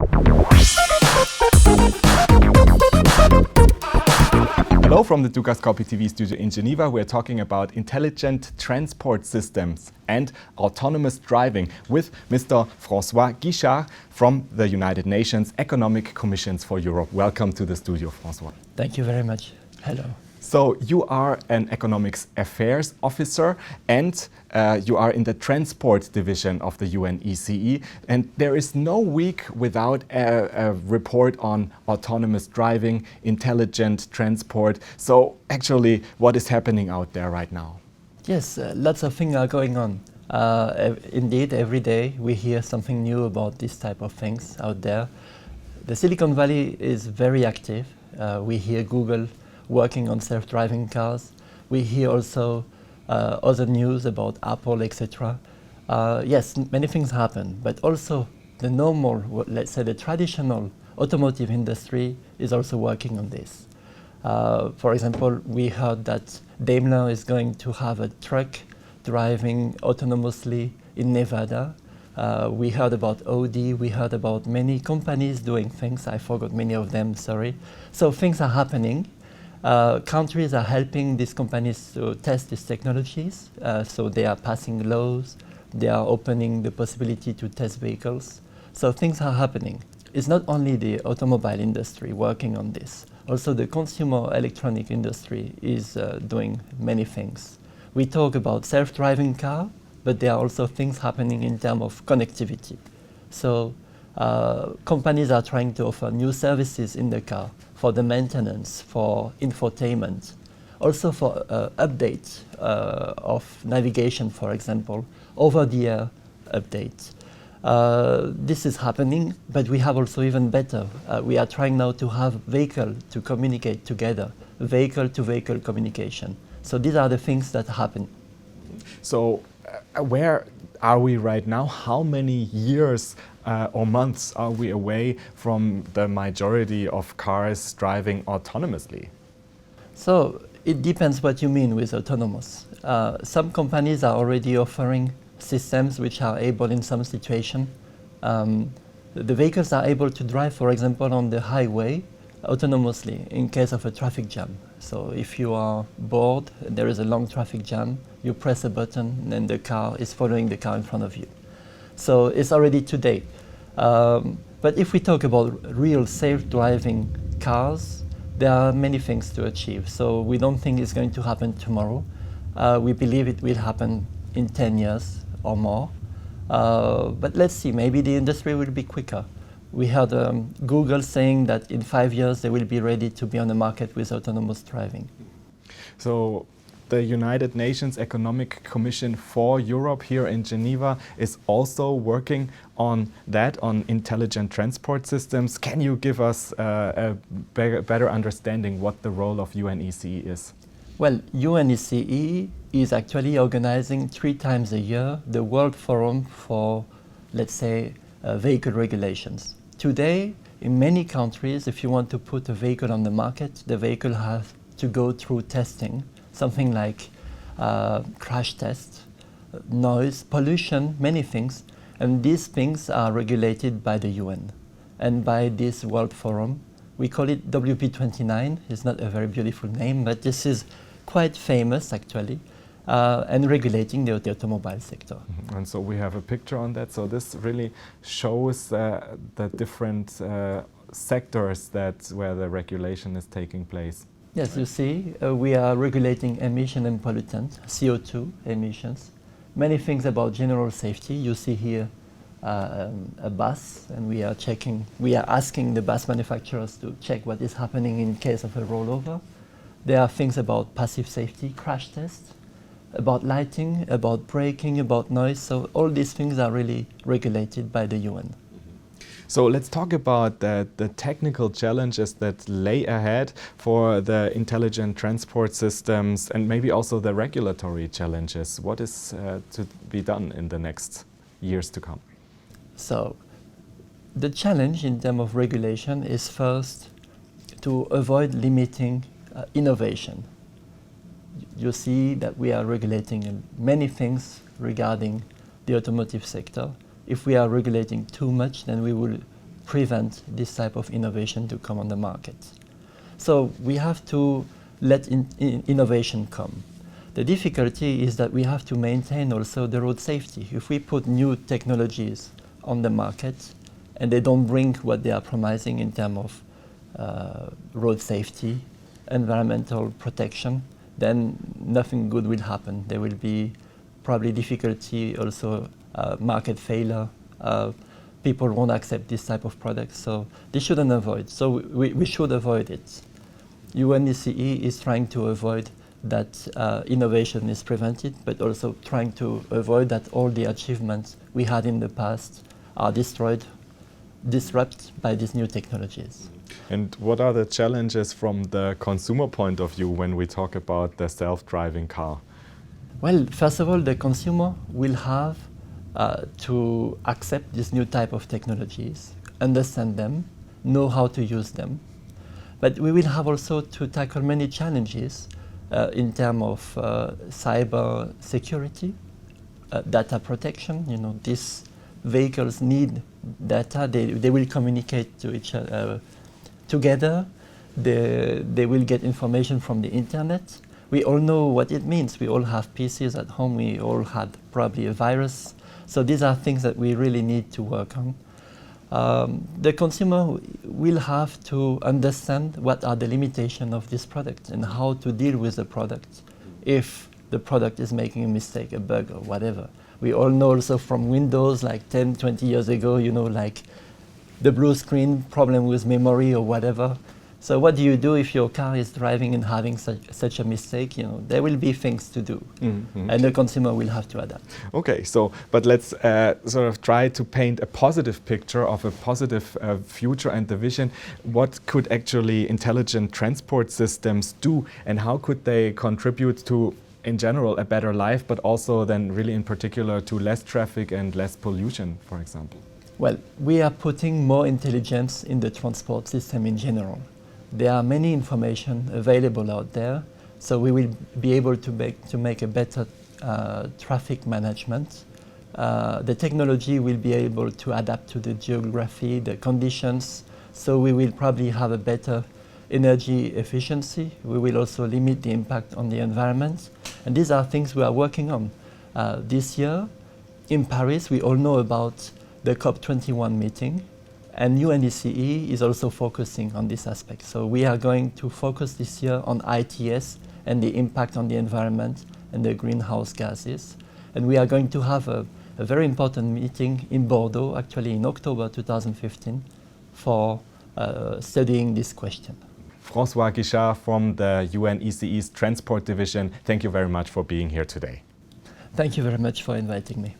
Hello from the Dugascopy TV studio in Geneva. We're talking about intelligent transport systems and autonomous driving with Mr. Francois Guichard from the United Nations Economic Commissions for Europe. Welcome to the studio, Francois. Thank you very much. Hello. So you are an economics affairs officer and you are in the transport division of the UNECE, and there is no week without a report on autonomous driving, intelligent transport. So actually, what is happening out there right now? Yes, lots of things are going on. Indeed, every day we hear something new about this type of things out there. The Silicon Valley is very active. We hear Google working on self-driving cars. We hear also other news about Apple, etc. Yes, many things happen, but also the normal, let's say the traditional automotive industry is also working on this. For example, we heard that Daimler is going to have a truck driving autonomously in Nevada. We heard about Audi, we heard about many companies doing things. I forgot many of them, sorry. So things are happening. Countries are helping these companies to test these technologies. So they are passing laws, they are opening the possibility to test vehicles. So things are happening. It's not only the automobile industry working on this. Also the consumer electronic industry is doing many things. We talk about self-driving car, but there are also things happening in terms of connectivity. So companies are trying to offer new services in the car for the maintenance, for infotainment, also for update of navigation, for example, over-the-air update. This is happening, but we have also even better. We are trying now to have vehicle to communicate together, vehicle-to-vehicle communication. So these are the things that happen. So where are we right now? How many years or months are we away from the majority of cars driving autonomously? So it depends what you mean with autonomous. Some companies are already offering systems which are able in some situation. The vehicles are able to drive, for example, on the highway autonomously in case of a traffic jam. So if you are bored, there is a long traffic jam, you press a button and the car is following the car in front of you. So it's already today. But if we talk about real self-driving cars, there are many things to achieve. So we don't think it's going to happen tomorrow. We believe it will happen in 10 years or more. But let's see, maybe the industry will be quicker. We heard Google saying that in 5 years they will be ready to be on the market with autonomous driving. So the United Nations Economic Commission for Europe here in Geneva is also working on that, on intelligent transport systems. Can you give us a better understanding what the role of UNECE is? Well, UNECE is actually organizing 3 times a year the World Forum for, let's say, vehicle regulations. Today, in many countries, if you want to put a vehicle on the market, the vehicle has to go through testing, something like crash test, noise, pollution, many things. And these things are regulated by the UN and by this World Forum. We call it WP29. It's not a very beautiful name, but this is quite famous, actually. And regulating the automobile sector. Mm-hmm. And so we have a picture on that. So this really shows the different sectors where the regulation is taking place. Yes, you see, we are regulating emission and pollutant, CO2 emissions. Many things about general safety. You see here a bus, and we are asking the bus manufacturers to check what is happening in case of a rollover. There are things about passive safety, crash tests, about lighting, about braking, about noise. So all these things are really regulated by the UN. So let's talk about the technical challenges that lay ahead for the intelligent transport systems and maybe also the regulatory challenges. What is to be done in the next years to come? So the challenge in terms of regulation is first to avoid limiting innovation. You see that we are regulating many things regarding the automotive sector. If we are regulating too much, then we will prevent this type of innovation to come on the market. So we have to let innovation come. The difficulty is that we have to maintain also the road safety. If we put new technologies on the market and they don't bring what they are promising in terms of road safety, environmental protection, then nothing good will happen. There will be probably difficulty, also market failure. People won't accept this type of product, so they shouldn't avoid. So we should avoid it. UNECE is trying to avoid that innovation is prevented, but also trying to avoid that all the achievements we had in the past are disrupted by these new technologies. And what are the challenges from the consumer point of view when we talk about the self-driving car? Well, first of all, the consumer will have to accept this new type of technologies, understand them, know how to use them. But we will have also to tackle many challenges in terms of cyber security, data protection. You know, these vehicles need data. They will communicate to each other together. They will get information from the internet. We all know what it means. We all have PCs at home. We all had probably a virus. So these are things that we really need to work on. The consumer will have to understand what are the limitations of this product and how to deal with the product if the product is making a mistake, a bug or whatever. We all know also from Windows like 10, 20 years ago, you know, like the blue screen, problem with memory or whatever. So what do you do if your car is driving and having such a mistake? You know, there will be things to do, and the consumer will have to adapt. Okay, so but let's sort of try to paint a positive picture of a positive future and the vision. What could actually intelligent transport systems do, and how could they contribute to, in general, a better life, but also then really in particular to less traffic and less pollution, for example? Well, we are putting more intelligence in the transport system in general. There are many information available out there, so we will be able to make a better traffic management. The technology will be able to adapt to the geography, the conditions, so we will probably have a better energy efficiency. We will also limit the impact on the environment, and these are things we are working on. This year in Paris, we all know about the COP21 meeting, and UNECE is also focusing on this aspect. So we are going to focus this year on ITS and the impact on the environment and the greenhouse gases. And we are going to have a very important meeting in Bordeaux, actually in October 2015, for studying this question. Francois Guichard from the UNECE's Transport Division, thank you very much for being here today. Thank you very much for inviting me.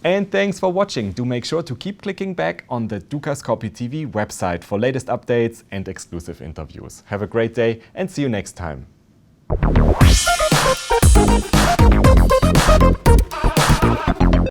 And thanks for watching. Do make sure to keep clicking back on the Dukascopy TV website for latest updates and exclusive interviews. Have a great day and see you next time.